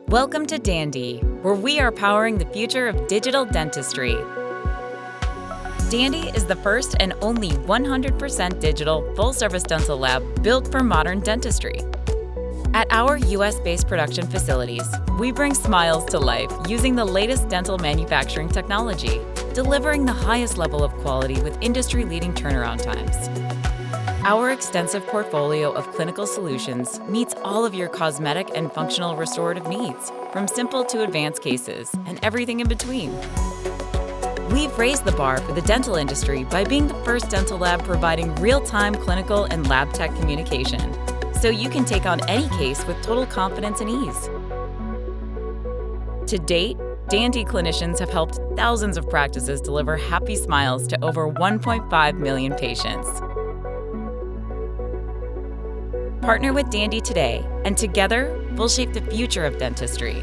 Welcome to Dandy, where we are powering the future of digital dentistry. Dandy is the first and only 100% digital, full-service dental lab built for modern dentistry. At our US-based production facilities, we bring smiles to life using the latest dental manufacturing technology, delivering the highest level of quality with industry-leading turnaround times. Our extensive portfolio of clinical solutions meets all of your cosmetic and functional restorative needs, from simple to advanced cases and everything in between. We've raised the bar for the dental industry by being the first dental lab providing real-time clinical and lab tech communication, so you can take on any case with total confidence and ease. To date, Dandy clinicians have helped thousands of practices deliver happy smiles to over 1.5 million patients. Partner with Dandy today, and together, we'll shape the future of dentistry.